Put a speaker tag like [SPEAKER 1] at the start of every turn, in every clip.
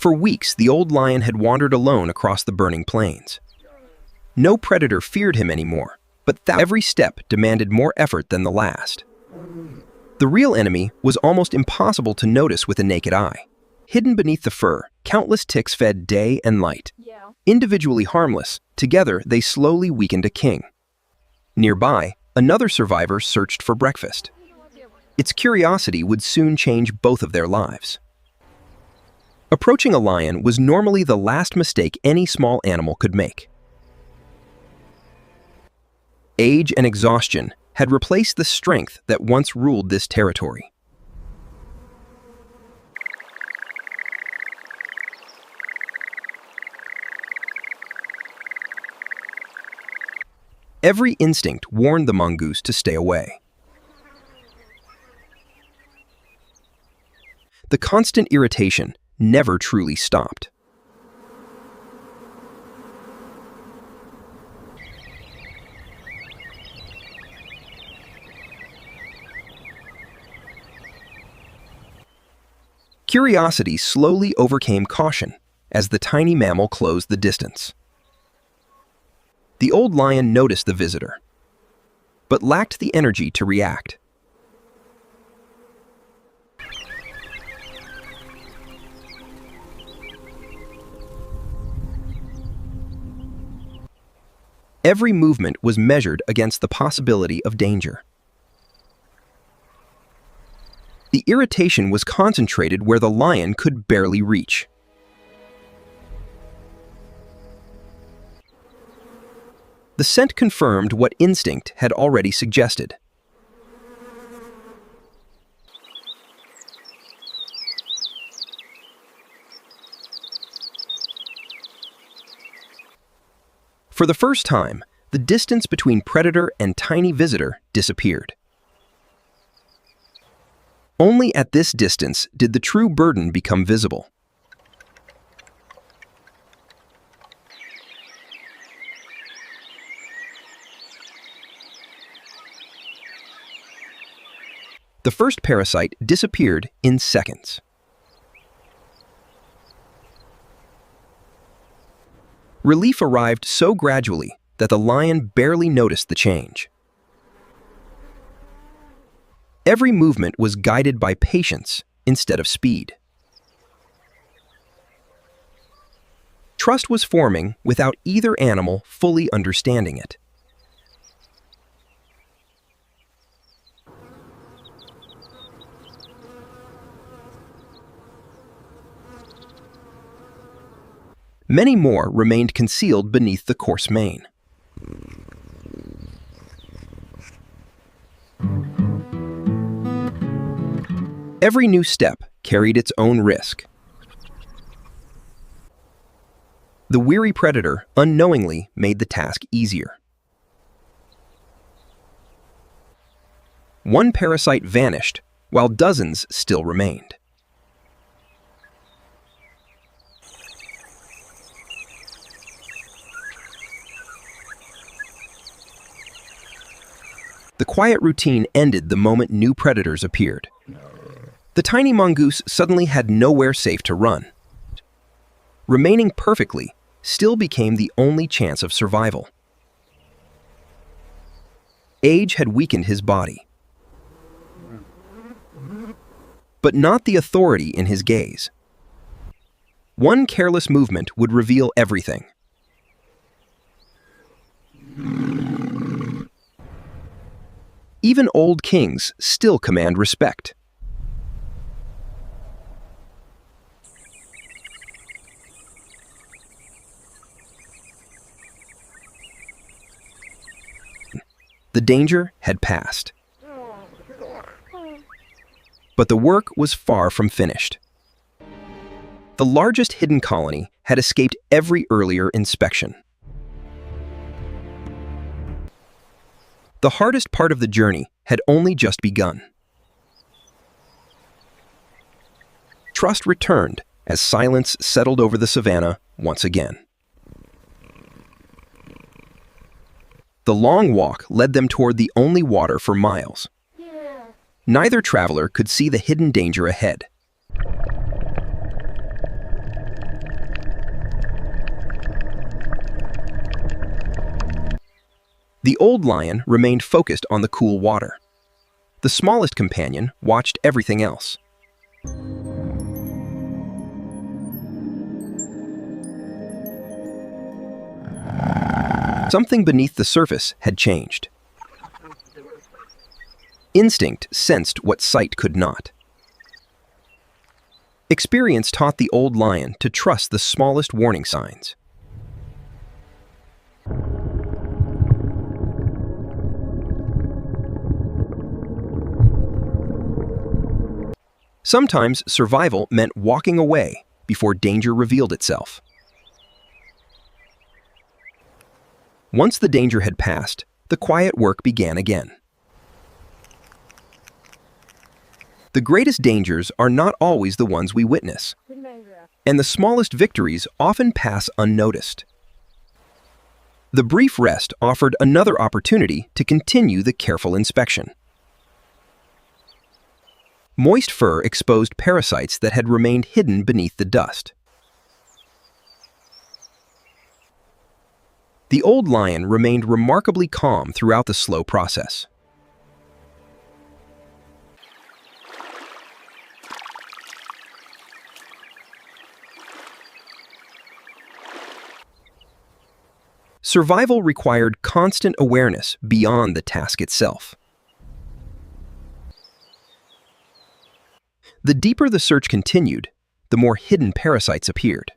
[SPEAKER 1] For weeks, the old lion had wandered alone across the burning plains. No predator feared him anymore, but every step demanded more effort than the last. The real enemy was almost impossible to notice with a naked eye. Hidden beneath the fur, countless ticks fed day and night. Individually harmless, together they slowly weakened a king. Nearby, another survivor searched for breakfast. Its curiosity would soon change both of their lives. Approaching a lion was normally the last mistake any small animal could make. Age and exhaustion had replaced the strength that once ruled this territory. Every instinct warned the mongoose to stay away. The constant irritation never truly stopped. Curiosity slowly overcame caution as the tiny mammal closed the distance. The old lion noticed the visitor, but lacked the energy to react. Every movement was measured against the possibility of danger. The irritation was concentrated where the lion could barely reach. The scent confirmed what instinct had already suggested. For the first time, the distance between predator and tiny visitor disappeared. Only at this distance did the true burden become visible. The first parasite disappeared in seconds. Relief arrived so gradually that the lion barely noticed the change. Every movement was guided by patience instead of speed. Trust was forming without either animal fully understanding it. Many more remained concealed beneath the coarse mane. Every new step carried its own risk. The weary predator unknowingly made the task easier. One parasite vanished, while dozens still remained. The quiet routine ended the moment new predators appeared. The tiny mongoose suddenly had nowhere safe to run. Remaining perfectly still became the only chance of survival. Age had weakened his body, but not the authority in his gaze. One careless movement would reveal everything. Even old kings still command respect. The danger had passed. But the work was far from finished. The largest hidden colony had escaped every earlier inspection. The hardest part of the journey had only just begun. Trust returned as silence settled over the savanna once again. The long walk led them toward the only water for miles. Neither traveler could see the hidden danger ahead. The old lion remained focused on the cool water. The smallest companion watched everything else. Something beneath the surface had changed. Instinct sensed what sight could not. Experience taught the old lion to trust the smallest warning signs. Sometimes survival meant walking away before danger revealed itself. Once the danger had passed, the quiet work began again. The greatest dangers are not always the ones we witness, and the smallest victories often pass unnoticed. The brief rest offered another opportunity to continue the careful inspection. Moist fur exposed parasites that had remained hidden beneath the dust. The old lion remained remarkably calm throughout the slow process. Survival required constant awareness beyond the task itself. The deeper the search continued, the more hidden parasites appeared.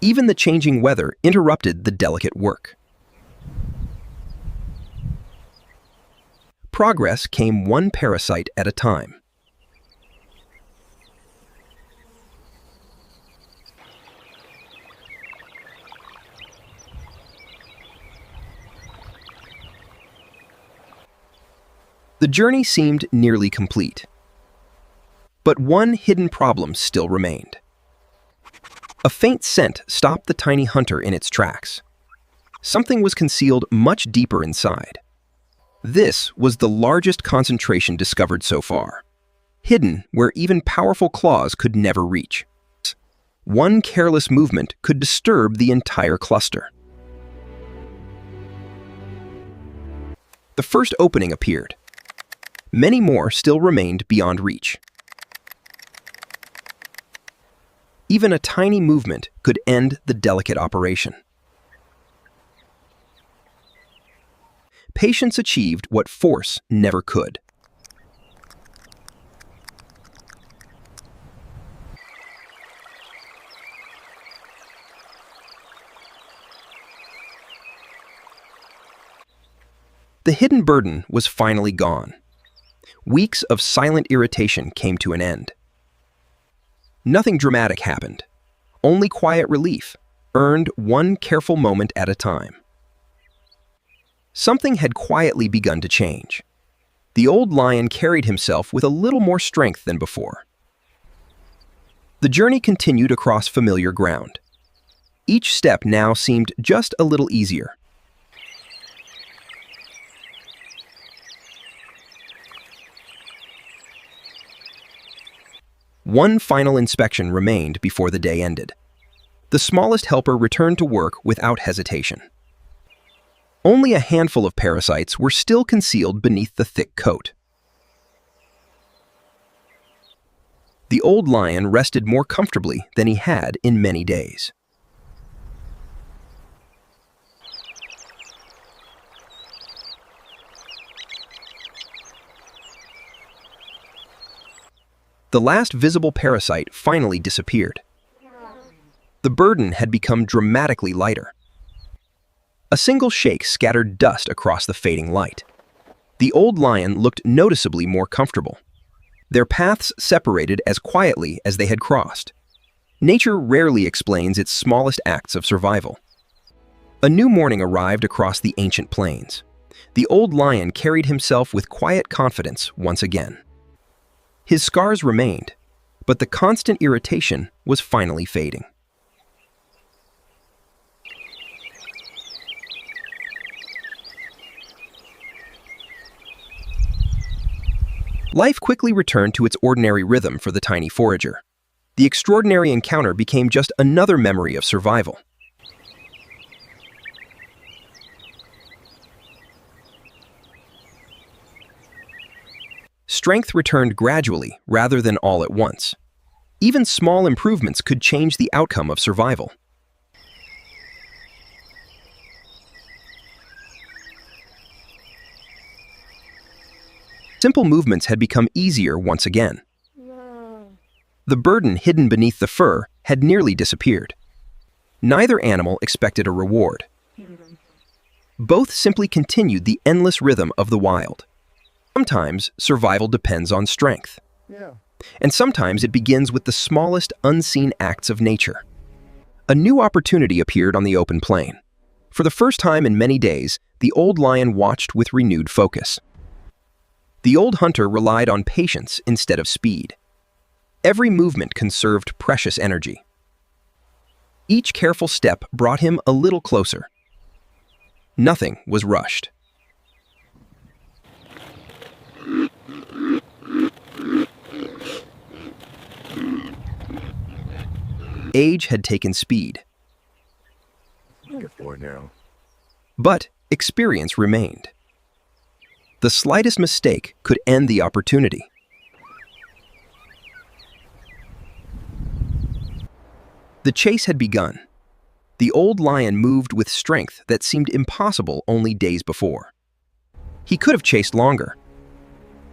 [SPEAKER 1] Even the changing weather interrupted the delicate work. Progress came one parasite at a time. The journey seemed nearly complete. But one hidden problem still remained. A faint scent stopped the tiny hunter in its tracks. Something was concealed much deeper inside. This was the largest concentration discovered so far, hidden where even powerful claws could never reach. One careless movement could disturb the entire cluster. The first opening appeared. Many more still remained beyond reach. Even a tiny movement could end the delicate operation. Patience achieved what force never could. The hidden burden was finally gone. Weeks of silent irritation came to an end. Nothing dramatic happened, only quiet relief, earned one careful moment at a time. Something had quietly begun to change. The old lion carried himself with a little more strength than before. The journey continued across familiar ground. Each step now seemed just a little easier. One final inspection remained before the day ended. The smallest helper returned to work without hesitation. Only a handful of parasites were still concealed beneath the thick coat. The old lion rested more comfortably than he had in many days. The last visible parasite finally disappeared. The burden had become dramatically lighter. A single shake scattered dust across the fading light. The old lion looked noticeably more comfortable. Their paths separated as quietly as they had crossed. Nature rarely explains its smallest acts of survival. A new morning arrived across the ancient plains. The old lion carried himself with quiet confidence once again. His scars remained, but the constant irritation was finally fading. Life quickly returned to its ordinary rhythm for the tiny forager. The extraordinary encounter became just another memory of survival. Strength returned gradually rather than all at once. Even small improvements could change the outcome of survival. Simple movements had become easier once again. The burden hidden beneath the fur had nearly disappeared. Neither animal expected a reward. Both simply continued the endless rhythm of the wild. Sometimes survival depends on strength. And sometimes it begins with the smallest unseen acts of nature. A new opportunity appeared on the open plain. For the first time in many days, the old lion watched with renewed focus. The old hunter relied on patience instead of speed. Every movement conserved precious energy. Each careful step brought him a little closer. Nothing was rushed. Age had taken speed. But experience remained. The slightest mistake could end the opportunity. The chase had begun. The old lion moved with strength that seemed impossible only days before. He could have chased longer,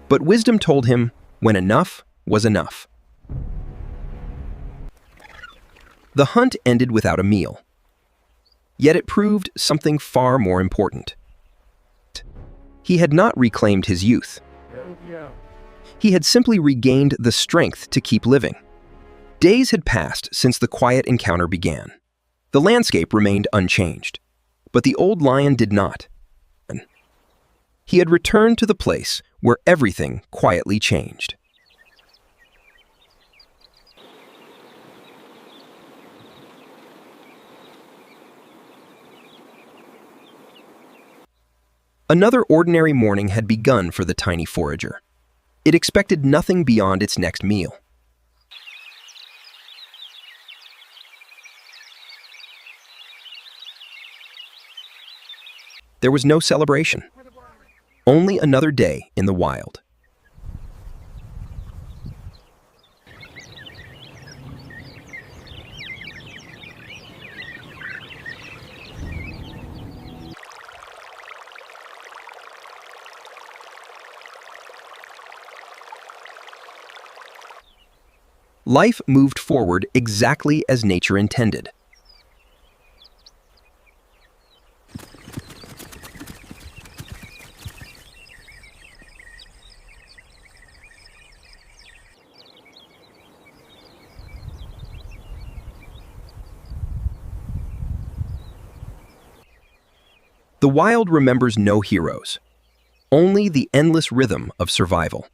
[SPEAKER 1] but wisdom told him when enough was enough. The hunt ended without a meal. Yet it proved something far more important. He had not reclaimed his youth. He had simply regained the strength to keep living. Days had passed since the quiet encounter began. The landscape remained unchanged, but the old lion did not. He had returned to the place where everything quietly changed. Another ordinary morning had begun for the tiny forager. It expected nothing beyond its next meal. There was no celebration, only another day in the wild. Life moved forward exactly as nature intended. The wild remembers no heroes, only the endless rhythm of survival.